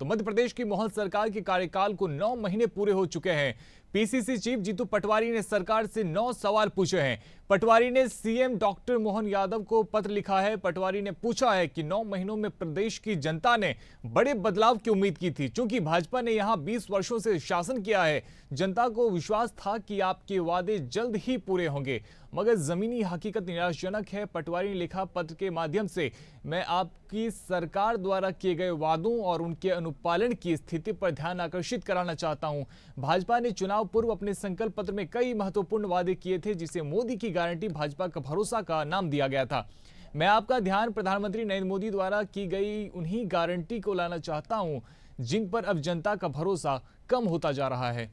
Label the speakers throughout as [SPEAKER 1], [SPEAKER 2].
[SPEAKER 1] तो मध्य प्रदेश की मोहन सरकार के कार्यकाल को 9 महीने पूरे हो चुके हैं। पीसीसी चीफ जीतू पटवारी ने सरकार से 9 सवाल पूछे हैं। पटवारी ने सीएम डॉक्टर मोहन यादव को पत्र लिखा है। पटवारी ने पूछा है कि 9 महीनों में प्रदेश की जनता ने बड़े बदलाव की उम्मीद की थी। चूंकि भाजपा ने यहां 20 वर्षों से शासन किया है, जनता को विश्वास था कि आपके वादे जल्द ही पूरे होंगे, मगर जमीनी हकीकत निराशाजनक है। पटवारी ने लिखा पत्र के माध्यम से मैं आपकी सरकार द्वारा किए गए वादों और उनके अनुपालन की स्थिति पर ध्यान आकर्षित कराना चाहता हूं। भाजपा ने चुनाव पूर्व अपने संकल्प पत्र में कई महत्वपूर्ण वादे किए थे, जिसे मोदी की गारंटी भाजपा का भरोसा का नाम दिया गया था। मैं आपका ध्यान प्रधानमंत्री नरेंद्र मोदी द्वारा की गई उन्हीं गारंटी को लाना चाहता हूं, जिन पर अब जनता का भरोसा कम होता जा रहा है।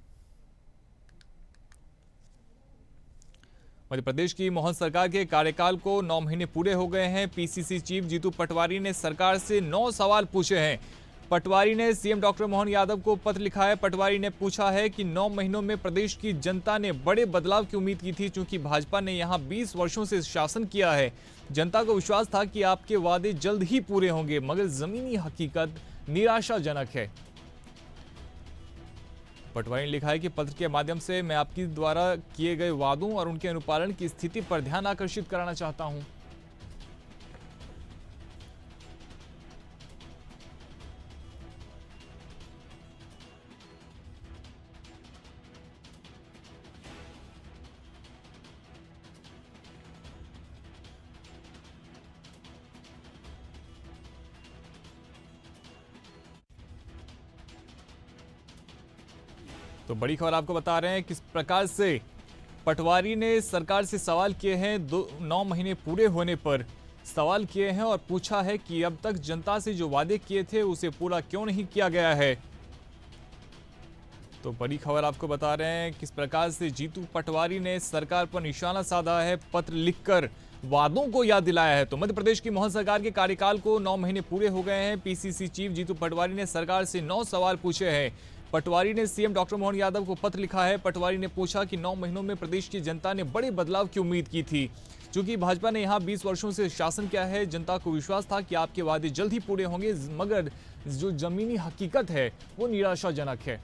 [SPEAKER 1] मध्य प्रदेश की मोहन सरकार के कार्यकाल को 9 महीने पूरे हो गए हैं। पीसीसी चीफ जीतू पटवारी ने सरकार से 9 सवाल पूछे हैं। पटवारी ने सीएम डॉक्टर मोहन यादव को पत्र लिखा है। पटवारी ने पूछा है कि 9 महीनों में प्रदेश की जनता ने बड़े बदलाव की उम्मीद की थी। चूंकि भाजपा ने यहां 20 वर्षों से शासन किया है, जनता को विश्वास था कि आपके वादे जल्द ही पूरे होंगे, मगर जमीनी हकीकत निराशाजनक है। पटवारी ने लिखा है कि पत्र के माध्यम से मैं आपकी द्वारा किए गए वादों और उनके अनुपालन की स्थिति पर ध्यान आकर्षित कराना चाहता हूं। तो बड़ी खबर आपको बता रहे हैं किस प्रकार से पटवारी ने सरकार से सवाल किए हैं। 9 महीने पूरे होने पर सवाल किए हैं और पूछा है कि अब तक जनता से जो वादे किए थे उसे पूरा क्यों नहीं किया गया है। तो बड़ी खबर आपको बता रहे हैं किस प्रकार से जीतू पटवारी ने सरकार पर निशाना साधा है, पत्र लिखकर वादों को याद दिलाया है। तो मध्य प्रदेश की मोहन सरकार के कार्यकाल को 9 महीने पूरे हो गए हैं। पीसीसी चीफ जीतू पटवारी ने सरकार से 9 सवाल पूछे हैं। पटवारी ने सीएम डॉक्टर मोहन यादव को पत्र लिखा है। पटवारी ने पूछा कि 9 महीनों में प्रदेश की जनता ने बड़े बदलाव की उम्मीद की थी। चूंकि भाजपा ने यहां 20 वर्षों से शासन किया है, जनता को विश्वास था कि आपके वादे जल्द ही पूरे होंगे, मगर जो जमीनी हकीकत है वो निराशाजनक है।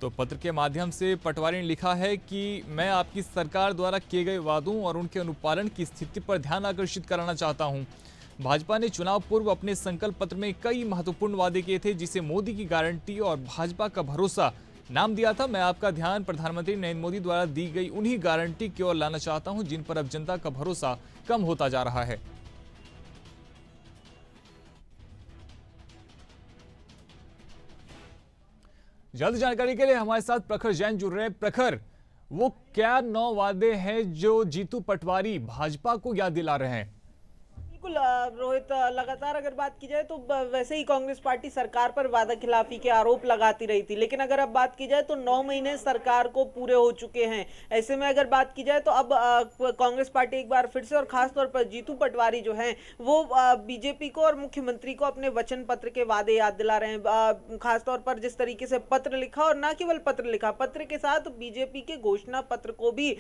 [SPEAKER 1] तो पत्र के माध्यम से पटवारी ने लिखा है कि मैं आपकी सरकार द्वारा किए गए वादों और उनके अनुपालन की स्थिति पर ध्यान आकर्षित कराना चाहता हूं। भाजपा ने चुनाव पूर्व अपने संकल्प पत्र में कई महत्वपूर्ण वादे किए थे, जिसे मोदी की गारंटी और भाजपा का भरोसा नाम दिया था। मैं आपका ध्यान प्रधानमंत्री नरेंद्र मोदी द्वारा दी गई उन्हीं गारंटी की ओर लाना चाहता हूं, जिन पर अब जनता का भरोसा कम होता जा रहा है। जल्द जानकारी के लिए हमारे साथ प्रखर जैन जुड़ रहे हैं। प्रखर, वो क्या 9 वादे हैं जो जीतू पटवारी भाजपा को याद दिला रहे हैं?
[SPEAKER 2] रोहित, लगातार अगर बात की जाए तो वैसे ही कांग्रेस पार्टी सरकार पर वादा खिलाफी के आरोप लगाती रही थी, लेकिन अगर अब बात की जाए तो 9 महीने सरकार को पूरे हो चुके हैं। ऐसे में अगर बात की जाए तो अब कांग्रेस पार्टी एक बार फिर से और खासतौर पर जीतू पटवारी जो हैं वो बीजेपी को और मुख्यमंत्री को अपने वचन पत्र के वादे याद दिला रहे हैं। खासतौर पर जिस तरीके से पत्र लिखा, और न केवल पत्र लिखा, पत्र के साथ बीजेपी के घोषणा पत्र को भी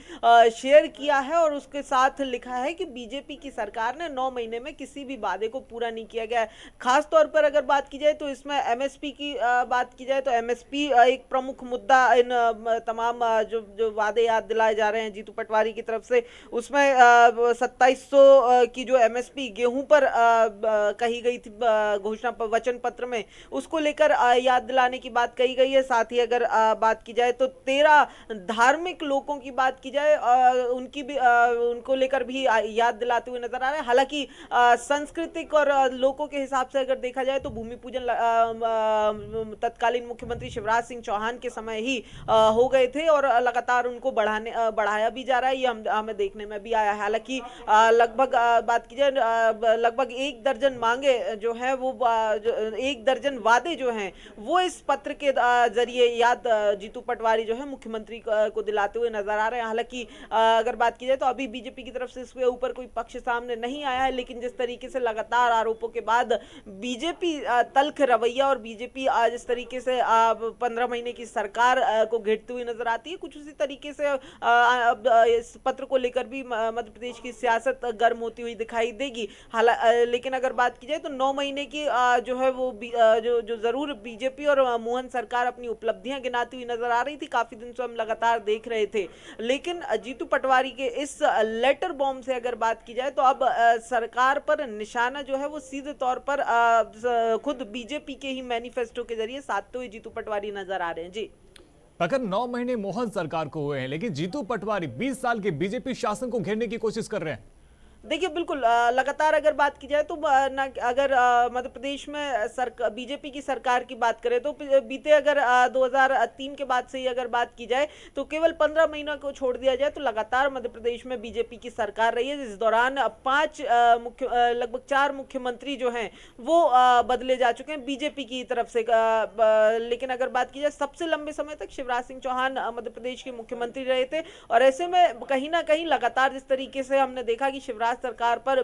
[SPEAKER 2] शेयर किया है और उसके साथ लिखा है कि बीजेपी की सरकार ने 9 महीने में किसी भी वादे को पूरा नहीं किया गया है। खास तौर पर अगर बात की जाए तो इसमें एमएसपी की बात की जाए तो एमएसपी एक प्रमुख मुद्दा इन तमाम जो वादे याद दिलाए जा रहे हैं जीतू पटवारी की तरफ से, उसमें 2700 की जो एमएसपी गेहूं पर कही गई थी घोषणा वचन पत्र में, उसको लेकर याद दिलाने की बात कही गई है। साथ ही अगर बात की जाए तो 13 धार्मिक लोगों की बात की जाए, उनकी भी उनको लेकर भी याद दिलाते हुए नजर आ रहे हैं। हालांकि सांस्कृतिक और लोगों के हिसाब से अगर देखा जाए तो भूमि पूजन तत्कालीन मुख्यमंत्री शिवराज सिंह चौहान के समय ही हो गए थे और लगातार उनको बढ़ाया भी जा रहा है, ये हमें देखने में भी आया है। हालांकि लगभग बात की जाए लगभग 1 दर्जन मांगे जो है वो 1 दर्जन वादे जो हैं वो इस पत्र के जरिए याद जीतू पटवारी जो है मुख्यमंत्री को दिलाते हुए नजर आ रहे हैं। हालांकि अगर बात की जाए तो अभी बीजेपी की तरफ से इसके ऊपर कोई पक्ष सामने नहीं आया है, लेकिन जिस तरीके से लगातार आरोपों के बाद बीजेपी तल्ख रवैया और बीजेपी जिस तरीके से 15 महीने की सरकार को घेरती हुई नजर आती है, कुछ उसी तरीके से अब इस पत्र को लेकर भी मध्य प्रदेश की सियासत गर्म होती हुई दिखाई देगी। लेकिन अगर बात की जाए तो 9 महीने की जो है वो जो जरूर बीजेपी और मोहन सरकार अपनी उपलब्धियां गिनाती हुई नजर आ रही थी, काफी दिन से हम लगातार देख रहे थे। लेकिन जीतू पटवारी के इस लेटर बॉम्ब से अगर बात की जाए तो अब सरकार पर निशाना जो है वो सीधे तौर पर खुद बीजेपी के ही मैनिफेस्टो के जरिए साधते हुए जीतू पटवारी नजर आ रहे हैं। जी
[SPEAKER 1] प्रखर 9 महीने मोहन सरकार को हुए हैं, लेकिन जीतू पटवारी 20 साल के बीजेपी शासन को घेरने की कोशिश कर रहे हैं।
[SPEAKER 2] देखिए बिल्कुल लगातार अगर बात की जाए तो अगर मध्य प्रदेश में बीजेपी की सरकार की बात करें तो बीते अगर 2003 के बाद से ही अगर बात की जाए तो केवल 15 महीनों को छोड़ दिया जाए तो लगातार मध्य प्रदेश में बीजेपी की सरकार रही है, जिस दौरान लगभग 4 मुख्यमंत्री जो हैं वो बदले जा चुके हैं बीजेपी की तरफ से। लेकिन अगर बात की जाए सबसे लंबे समय तक शिवराज सिंह चौहान मध्य प्रदेश के मुख्यमंत्री रहे थे, और ऐसे में कहीं ना कहीं लगातार जिस तरीके से हमने देखा कि शिवराज सरकार पर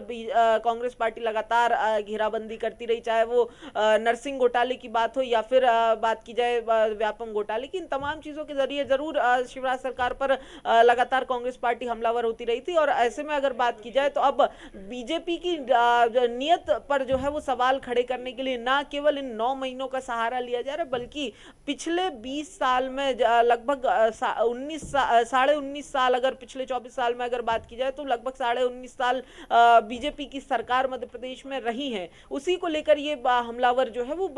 [SPEAKER 2] कांग्रेस पार्टी लगातार घेराबंदी करती रही, चाहे वो नरसिंह घोटाले की बात हो या फिर बात की जाए व्यापम घोटाले की, इन तमाम चीजों के जरिए जरूर शिवराज सरकार पर लगातार कांग्रेस पार्टी हमलावर होती रही थी। और ऐसे में अगर बात की जाए तो अब बीजेपी की नियत पर जो है वो सवाल खड़े करने के लिए ना केवल इन 9 महीनों का सहारा लिया जा रहा है, बल्कि पिछले 20 साल में लगभग 19 साल, अगर पिछले 24 साल में अगर बात की जाए तो लगभग 19.5 साल बीजेपी की सरकार मध्य प्रदेश में रही है, उसी को लेकर ये हमलावर जो है वो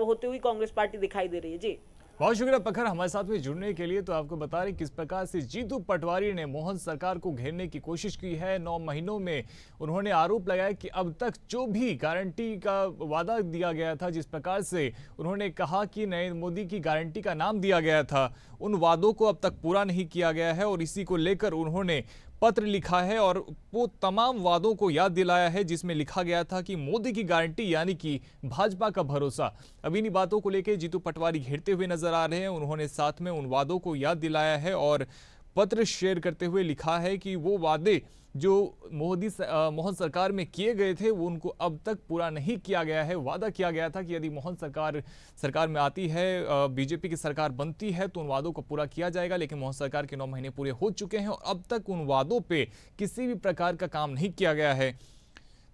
[SPEAKER 2] होते हुए कांग्रेस पार्टी दिखाई दे रही है। जी
[SPEAKER 1] बहुत शुक्रिया प्रखर हमारे साथ में जुड़ने के लिए। तो आपको बता रहे किस प्रकार से जीतू पटवारी ने मोहन सरकार को घेरने की कोशिश की है। 9 महीनों में उन्होंने आरोप लगाया कि अब तक जो भी गारंटी का वादा दिया गया था, जिस प्रकार से उन्होंने कहा कि नरेंद्र मोदी की गारंटी का नाम दिया गया था, उन वादों को अब तक पूरा नहीं किया गया है और इसी को लेकर उन्होंने पत्र लिखा है और वो तमाम वादों को याद दिलाया है जिसमें लिखा गया था कि मोदी की गारंटी यानी कि भाजपा का भरोसा। अब इन्हीं बातों को लेकर जीतू पटवारी घेरते हुए नजर आ रहे हैं। उन्होंने साथ में उन वादों को याद दिलाया है और पत्र शेयर करते हुए लिखा है कि वो वादे जो मोहन सरकार में किए गए थे वो उनको अब तक पूरा नहीं किया गया है। वादा किया गया था कि यदि मोहन सरकार में आती है, बीजेपी की सरकार बनती है तो उन वादों को पूरा किया जाएगा, लेकिन मोहन सरकार के 9 महीने पूरे हो चुके हैं और अब तक उन वादों पे किसी भी प्रकार का काम नहीं किया गया है।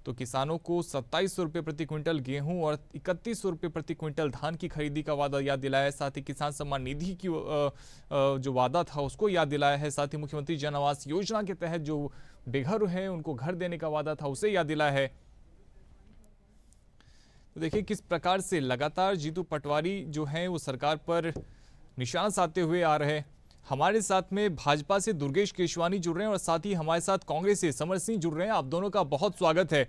[SPEAKER 1] तो किसानों को 2700 रुपये प्रति क्विंटल गेहूं और 3100 रुपये प्रति क्विंटल धान की खरीदी का वादा याद दिलाया है। साथ ही किसान सम्मान निधि की जो वादा था उसको याद दिलाया है। साथ ही मुख्यमंत्री जन आवास योजना के तहत जो बेघर हैं उनको घर देने का वादा था उसे याद दिलाया है। तो देखिए किस प्रकार से लगातार जीतू पटवारी जो हैं वो सरकार पर निशान साधते हुए आ रहे हैं। हमारे साथ में भाजपा से दुर्गेश केशवानी जुड़ रहे हैं और साथ ही हमारे साथ कांग्रेस से समर सिंह जुड़ रहे हैं। आप दोनों का बहुत स्वागत है।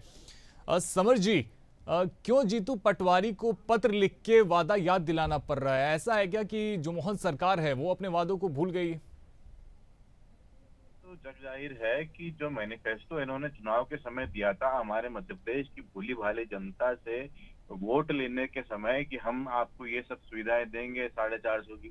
[SPEAKER 1] समर जी, क्यों जीतू पटवारी को पत्र लिख के वादा याद दिलाना पड़ रहा है? ऐसा है क्या कि जो मोहन सरकार है वो अपने वादों को भूल गई?
[SPEAKER 3] तो जग जाहिर है कि जो मैनिफेस्टो इन्होंने चुनाव के समय दिया था हमारे मध्य प्रदेश की भोली भाली जनता से वोट लेने के समय कि हम आपको ये सब सुविधाएं देंगे, 450 की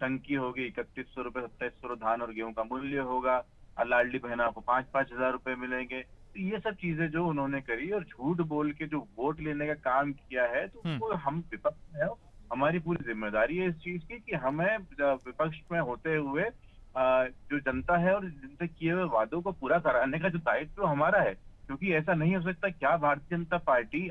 [SPEAKER 3] टंकी होगी, 3100 रुपए 2700 धान और गेहूं का मूल्य होगा, लाडली बहना को 5-5 हजार रुपए मिलेंगे, तो ये सब चीजें जो उन्होंने करी और झूठ बोल के जो वोट लेने का काम किया है, तो वो हम विपक्ष है, हमारी पूरी जिम्मेदारी है इस चीज की कि हमें विपक्ष में होते हुए जो जनता है और जिनसे किए हुए वादों को पूरा कराने का जो दायित्व हमारा है। क्योंकि ऐसा नहीं हो सकता, क्या भारतीय जनता पार्टी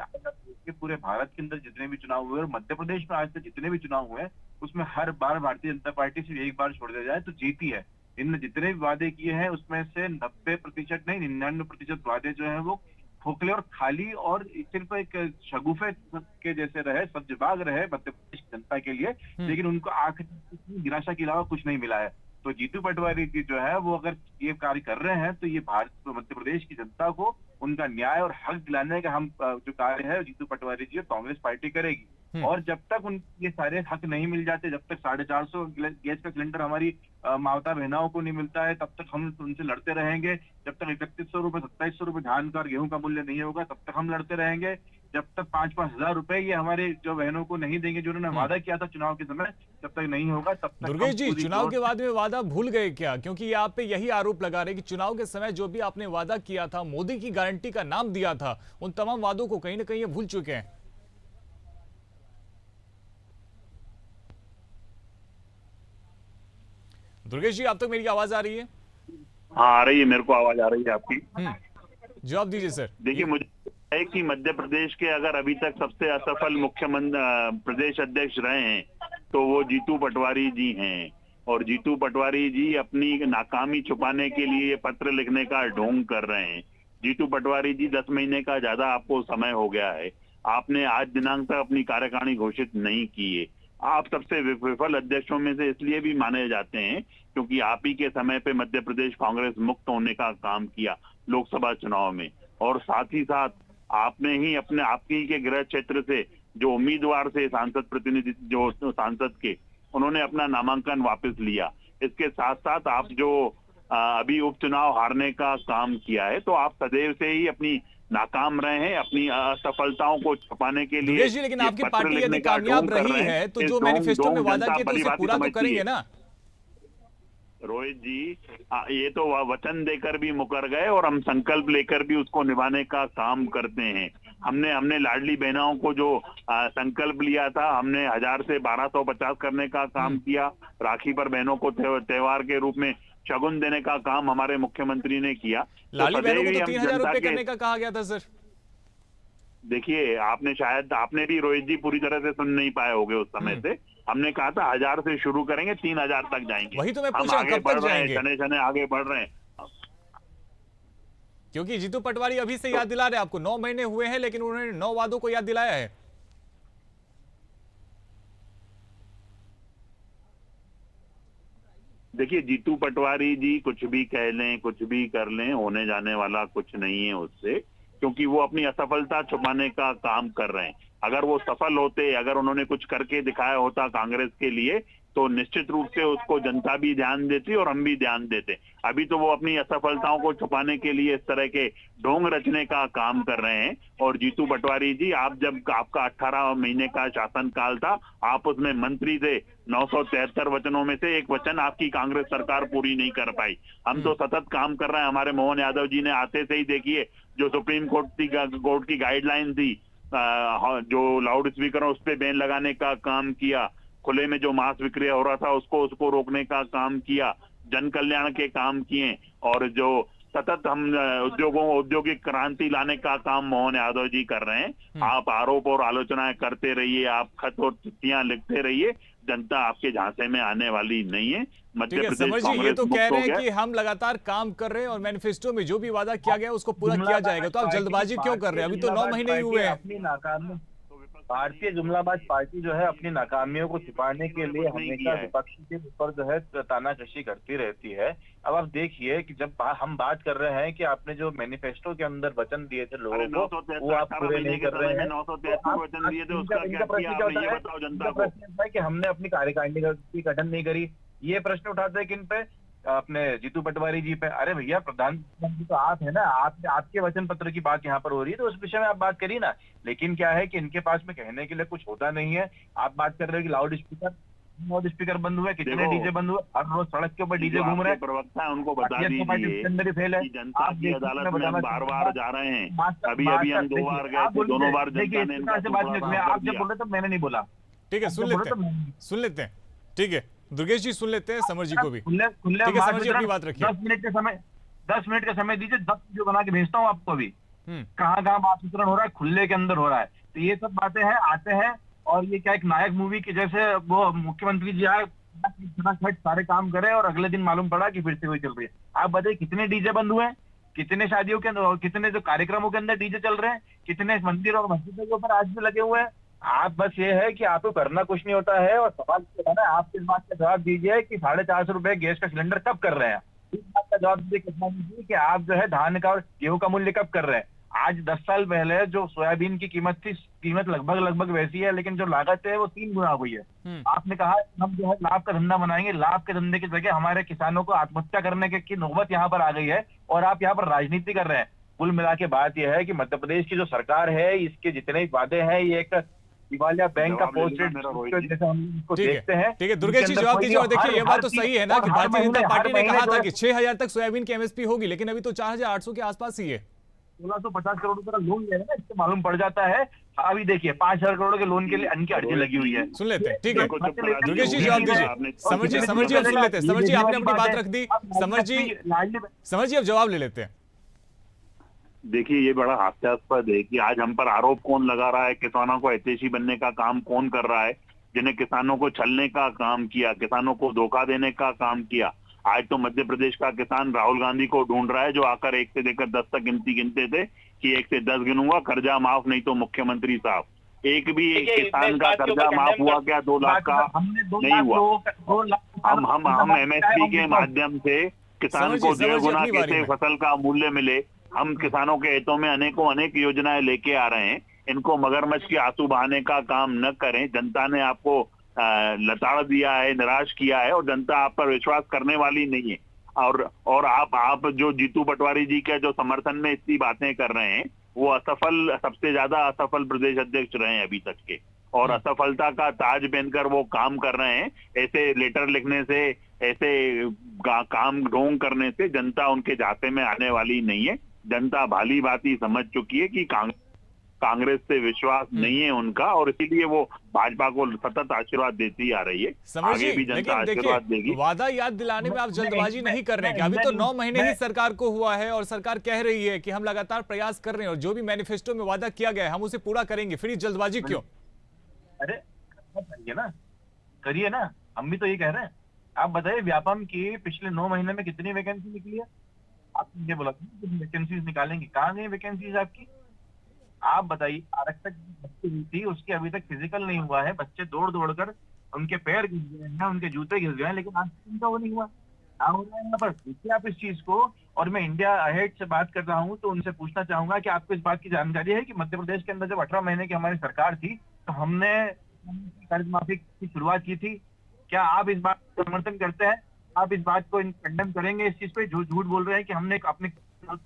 [SPEAKER 3] के पूरे भारत के अंदर जितने भी चुनाव हुए और मध्य प्रदेश में आज तक जितने भी चुनाव हुए उसमें हर बार भारतीय जनता पार्टी सिर्फ एक बार छोड़ दिया जाए तो जीती है। इनने जितने भी वादे किए हैं उसमें से 90% नहीं 99% वादे जो है वो खोखले और खाली और सिर्फ एक शगुफे के जैसे रहे, सब्जबाग रहे मध्य प्रदेश की जनता के लिए, लेकिन उनको आखिर निराशा के अलावा कुछ नहीं मिला है। तो जीतू पटवारी जी जो है वो अगर ये कार्य कर रहे हैं तो ये भारत मध्य प्रदेश की जनता को उनका न्याय और हक दिलाने का हम जो कार्य है जीतू पटवारी जी कांग्रेस पार्टी करेगी। और जब तक उन ये सारे हक नहीं मिल जाते, जब तक 450 गैस का सिलेंडर हमारी माता बहनाओं को नहीं मिलता है, तब तक हम उनसे लड़ते रहेंगे। जब तक 3100 रुपए 2700 रुपए धान का और गेहूं का मूल्य नहीं होगा तब तक हम लड़ते रहेंगे। जब तक 5-5 हजार रुपए ये हमारे जो बहनों को नहीं देंगे, जो उन्होंने वादा किया था चुनाव के समय, जब तक नहीं होगा तब तक
[SPEAKER 1] दुर्गेश जी,
[SPEAKER 3] पूरी
[SPEAKER 1] चुनाव
[SPEAKER 3] जोर
[SPEAKER 1] के बाद में वादा भूल गए क्या? क्योंकि ये आप पे यही आरोप लगा रहे कि चुनाव के समय जो भी आपने वादा किया था, मोदी की गारंटी का नाम दिया था, उन तमाम वादों को कहीं ना कहीं ये भूल चुके हैं। दुर्गेश जी, आप तक मेरी आवाज आ रही है?
[SPEAKER 4] हाँ आ रही है, मेरे को आवाज आ रही है आपकी।
[SPEAKER 1] जवाब दीजिए सर।
[SPEAKER 4] देखिए, मुझे है कि मध्य प्रदेश के अगर अभी तक सबसे असफल मुख्यमंत्री प्रदेश अध्यक्ष रहे हैं तो वो जीतू पटवारी जी हैं। और जीतू पटवारी जी अपनी नाकामी छुपाने के लिए ये पत्र लिखने का ढोंग कर रहे हैं। जीतू पटवारी जी 10 महीने का ज्यादा आपको समय हो गया है, आपने आज दिनांक तक अपनी कार्यकारिणी घोषित नहीं की है। आप सबसे विफल अध्यक्षों में से इसलिए भी माने जाते हैं क्योंकि आप ही के समय पे मध्य प्रदेश कांग्रेस मुक्त होने का काम किया लोकसभा चुनाव में, और साथ ही साथ आपने ही अपने आपके ही के गृह क्षेत्र से जो उम्मीदवार थे सांसद प्रतिनिधि, जो सांसद के, उन्होंने अपना नामांकन वापस लिया। इसके साथ साथ आप जो अभी उपचुनाव हारने का काम किया है, तो आप सदैव से ही अपनी नाकाम रहे हैं, अपनी असफलताओं को छुपाने के लिए।
[SPEAKER 1] दुर्गेश जी, लेकिन आपकी पार्टी यदि कामयाब रही है तो जो मैनिफेस्टो में वादा किया तो उसे पूरा तो करेंगे ना?
[SPEAKER 4] रोहित जी, ये तो वचन देकर भी मुकर गए और हम संकल्प लेकर भी उसको निभाने का काम करते हैं। हमने लाडली बहनों को जो संकल्प लिया था, हमने 1000 से 1250 करने का काम किया। राखी पर बहनों को त्योहार के रूप में शगुन देने का काम हमारे मुख्यमंत्री ने किया।
[SPEAKER 1] लाडली बहनों को तो 3000 रुपए करने का कहा गया था सर।
[SPEAKER 4] देखिए, आपने भी रोहित जी पूरी तरह से सुन नहीं पाए होंगे उस समय से। हमने कहा था 1000 से शुरू करेंगे, 3000 तक जाएंगे।
[SPEAKER 1] वही तो मैं
[SPEAKER 4] हम
[SPEAKER 1] पूछ रहा हूं,
[SPEAKER 4] आगे
[SPEAKER 1] कब
[SPEAKER 4] बढ़
[SPEAKER 1] तक
[SPEAKER 4] रहे हैं,
[SPEAKER 1] जाएंगे?
[SPEAKER 4] शने आगे बढ़ रहे हैं।
[SPEAKER 1] क्योंकि जीतू पटवारी अभी से याद दिला रहे हैं आपको, 9 महीने हुए हैं लेकिन उन्होंने 9 वादों को याद दिलाया है।
[SPEAKER 4] देखिए, जीतू पटवारी जी कुछ भी कह लें, कुछ भी कर लें, होने जाने वाला कुछ नहीं है उससे, क्योंकि वो अपनी असफलता छुपाने का काम कर रहे हैं। अगर वो सफल होते, अगर उन्होंने कुछ करके दिखाया होता कांग्रेस के लिए, तो निश्चित रूप से उसको जनता भी ध्यान देती और हम भी ध्यान देते। अभी तो वो अपनी असफलताओं को छुपाने के लिए इस तरह के ढोंग रचने का काम कर रहे हैं। और जीतू पटवारी जी, आप जब आपका 18 महीने का शासनकाल था, आप उसमें मंत्री थे। 973 वचनों में से एक वचन आपकी कांग्रेस सरकार पूरी नहीं कर पाई। हम तो सतत काम कर रहे हैं। हमारे मोहन यादव जी ने आते से ही देखिए, जो सुप्रीम कोर्ट की गाइडलाइन थी, जो लाउड स्पीकर उस पर बैन लगाने का काम किया, खुले में जो मांस विक्रय हो रहा था उसको रोकने का काम किया, जन कल्याण के काम किए, और जो सतत हम औद्योगिक क्रांति लाने का काम मोहन यादव जी कर रहे हैं। आप आरोप और आलोचनाएं करते रहिए, आप खत और चिट्ठियां लिखते रहिए, जनता आपके झांसे में आने वाली नहीं है। मध्य प्रदेश
[SPEAKER 1] समझ जी, ये
[SPEAKER 4] कांग्रेस
[SPEAKER 1] तो कह
[SPEAKER 4] मुक्त
[SPEAKER 1] रहे
[SPEAKER 4] हो
[SPEAKER 1] हैं
[SPEAKER 4] गया।
[SPEAKER 1] कि हम लगातार काम कर रहे हैं और मैनिफेस्टो में जो भी वादा किया गया उसको पूरा किया जाएगा, तो आप जल्दबाजी क्यों कर रहे हैं? अभी तो 9 महीने ही हुए हैं।
[SPEAKER 3] अपनी नाकामी भारतीय जुमलाबाज पार्टी जो है अपनी नाकामियों को छिपाने के लिए हमेशा विपक्ष के ऊपर जो है तानाकशी करती रहती है। अब आप देखिए कि जब हम बात कर रहे हैं कि आपने जो मैनिफेस्टो के अंदर वचन दिए थे लोगों को, वो आप पूरे नहीं कर रहे हैं।
[SPEAKER 4] 973 वचन दिए थे, उसका क्या किया आपने, ये बताओ जनता को।
[SPEAKER 3] प्रश्न है कि हमने अपनी कार्यकारिणी की गठन नहीं करी, ये प्रश्न उठाते हैं किन पे? अपने जीतू पटवारी जी पे। अरे भैया, प्रधानमंत्री तो आप है ना, आपके वचन पत्र की बात यहाँ पर हो रही है, तो उस विषय में आप बात करिए ना। लेकिन क्या है कि इनके पास में कहने के लिए कुछ होता नहीं है। आप बात कर रहे हो कि लाउड स्पीकर बंद हुए, कितने डीजे बंद हुए, हर रोज सड़क के ऊपर डीजे घूम रहे हैं।
[SPEAKER 4] प्रवक्ता है, उनको बता दीजिए
[SPEAKER 3] फेल है।
[SPEAKER 4] कि जनता की अदालत में हम बार-बार जा रहे हैं। अभी हम 2 बार गए थे, दोनों बार जनता ने इनका
[SPEAKER 3] आप जब बोले तो मैंने नहीं बोला।
[SPEAKER 1] ठीक है, सुन लेते हैं। ठीक है दुर्गेश जी, सुन लेते हैं समर जी को भी।
[SPEAKER 3] खुले
[SPEAKER 1] ठीक है समर जी, अपनी बात रखिए।
[SPEAKER 3] 10 मिनट का समय दीजिए, 10 वीडियो बना के भेजता हूँ आपको अभी। कहाँ बात चित्रण हो रहा है, खुले के अंदर हो रहा है। तो ये सब बातें हैं, आते हैं, और ये क्या एक नायक मूवी की जैसे वो मुख्यमंत्री जी आए, सारे काम करे और अगले दिन मालूम पड़ा कि फिर से वही चल रही है। आप बताइए कितने डीजे बंद हुए, कितने शादियों के अंदर, कितने जो कार्यक्रमों के अंदर डीजे चल रहे हैं, कितने मंदिर और मस्जिदों के ऊपर आज भी लगे हुए हैं। आप बस ये है कि आपको करना कुछ नहीं होता है, और सवाल ये है ना, आप इस बात का जवाब दीजिए कि 450 रुपए गैस का सिलेंडर कब कर रहे हैं। इस बात का जवाब दीजिए कितना दीजिए कि आप जो है धान का और गेहूं का मूल्य कब कर रहे हैं। आज 10 साल पहले जो सोयाबीन की कीमत थी, कीमत लगभग वैसी है, लेकिन जो लागत है वो 3 गुना हुई है। आपने कहा हम जो है लाभ का धंधा बनाएंगे, लाभ के धंधे की जगह हमारे किसानों को आत्महत्या करने की नौबत यहाँ पर आ गई है, और आप यहाँ पर राजनीति कर रहे हैं। कुल मिला के बात यह है कि मध्य प्रदेश की जो सरकार है, इसके जितने भी वादे हैं, ये एक दिवालिया बैंक का पोस्टेड जैसे हम इसको देखते हैं।
[SPEAKER 1] ठीक है दुर्गेश जी, जवाब दीजिए। और देखिए ये बात तो सही है ना कि भारतीय जनता पार्टी ने कहा था कि 6,000 तक सोयाबीन की एमएसपी होगी, लेकिन अभी तो 4,800 के आसपास ही है।
[SPEAKER 3] 1650 करोड़ रुपए का लोन लिया है ना, इससे मालूम पड़ जाता है। अभी देखिए 5,000 करोड़ के लोन के लिए अन्य की अर्जी लगी हुई है।
[SPEAKER 1] सुन लेते हैं, ठीक है दुर्गेश जी जवाब दीजिए। समर जी अब सुन लेते हैं। समर जी आपने अपनी बात रख दी। समर जी अब जवाब ले लेते हैं।
[SPEAKER 4] देखिए ये बड़ा हास्यास्पद है कि आज हम पर आरोप कौन लगा रहा है, किसानों को हितैषी बनने का काम कौन कर रहा है, जिन्हें किसानों को छलने का काम किया, किसानों को धोखा देने का काम किया। आज तो मध्य प्रदेश का किसान राहुल गांधी को ढूंढ रहा है, जो आकर 1 से लेकर 10 तक गिनती गिनते थे कि 1 से 10 गिनूंगा, कर्जा माफ नहीं तो मुख्यमंत्री साहब। एक भी किसान का कर्जा माफ हुआ क्या? 2 लाख का नहीं हुआ। हम एमएसपी के माध्यम से किसान को 1.5 गुना कैसे फसल का मूल्य मिले, हम किसानों के हितों में अनेक योजनाएं लेके आ रहे हैं। इनको मगरमच्छ के आंसू बहाने का काम न करें। जनता ने आपको लताड़ दिया है, निराश किया है, और जनता आप पर विश्वास करने वाली नहीं है। और आप जो जीतू पटवारी जी के जो समर्थन में इतनी बातें कर रहे हैं, वो सबसे ज्यादा असफल प्रदेश अध्यक्ष रहे हैं अभी तक के, और असफलता का ताज पहनकर वो काम कर रहे हैं। ऐसे लेटर लिखने से, ऐसे काम ढोंग करने से जनता उनके जाते में आने वाली नहीं है। जनता भाली भांति समझ चुकी है कि कांग्रेस से विश्वास नहीं है उनका, और इसीलिए वो भाजपा को सतत आशीर्वाद देती आ रही है। आगे भी जनता आशीर्वाद देगी।
[SPEAKER 1] वादा याद दिलाने में आप जल्दबाजी नहीं कर रहे हैं? अभी तो 9 महीने ही सरकार को हुआ है और सरकार कह रही है कि हम लगातार प्रयास कर रहे हैं और जो भी मैनिफेस्टो में वादा किया गया है हम उसे पूरा करेंगे, फिर जल्दबाजी क्यों?
[SPEAKER 3] अरे करिए ना, करिए ना, हम भी तो ये कह रहे हैं। आप बताइए व्यापम की पिछले 9 महीने में कितनी वैकेंसी निकली है? आप मुझे बोला वैकेंसीज निकालेंगे, कहाँ गई वैकेंसीज आपकी? आप बताइए। आरक्षक बच्ची हुई थी, उसके अभी तक फिजिकल नहीं हुआ है। बच्चे दौड़ कर उनके पैर घिस गए हैं, उनके जूते घिस गए हैं, लेकिन आज उनका वो नहीं हुआ। क्या हो रहा है यहाँ पर? देखिए आप इस चीज को। और मैं इंडिया अहेड से बात कर रहा हूँ, तो उनसे पूछना चाहूंगा कि आपको इस बात की जानकारी है कि मध्य प्रदेश के अंदर जब 18 महीने की हमारी सरकार थी, तो हमने कर्ज माफी की शुरुआत की थी। क्या आप इस बात का समर्थन करते हैं? आप इस बात को कंडेम करेंगे इस चीज पे? झूठ बोल रहे हैं कि हमने अपने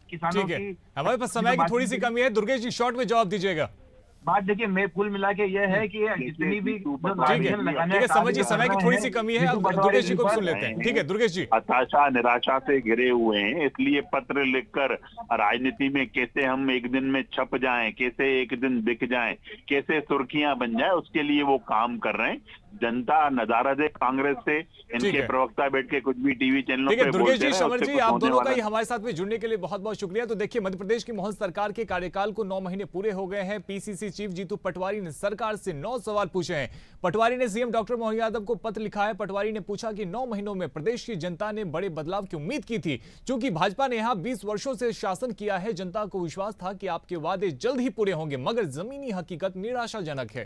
[SPEAKER 3] किसानों की।
[SPEAKER 1] हमारे पास समय की थोड़ी सी कमी है, दुर्गेश जी शॉर्ट में जवाब दीजिएगा।
[SPEAKER 3] बात देखिए, मैं कुल मिला के ये है कि जितनी भी
[SPEAKER 1] समझ जी समय की थोड़ी सी कमी है, दुर्गेश जी को सुन लेते हैं। ठीक है दुर्गेश जी।
[SPEAKER 4] हताशा निराशा से घिरे हुए हैं, इसलिए पत्र लिखकर राजनीति में कैसे हम एक दिन में छप जाएं, कैसे एक दिन दिख जाएं, कैसे सुर्खियां बन जाए, उसके लिए वो काम कर रहे हैं। जनता नदारद है कांग्रेस से। इनके प्रवक्ता बैठ के कुछ भी टीवी चैनलों पे
[SPEAKER 1] दुर्गेश जी, समर जी, आप दोनों का ही हमारे साथ में जुड़ने के लिए बहुत बहुत शुक्रिया। तो देखिए मध्य प्रदेश की मोहन सरकार के कार्यकाल को 9 महीने पूरे हो गए हैं। पीसीसी चीफ जीतू पटवारी ने सरकार से 9 सवाल पूछे हैं। पटवारी ने सीएम डॉक्टर मोहन यादव को पत्र लिखा है। पटवारी ने पूछा कि 9 महीनों में प्रदेश की जनता ने बड़े बदलाव की उम्मीद की थी। क्योंकि भाजपा ने यहाँ 20 वर्षों से शासन किया है, जनता को विश्वास था कि आपके वादे जल्द ही पूरे होंगे, मगर जमीनी हकीकत निराशाजनक है।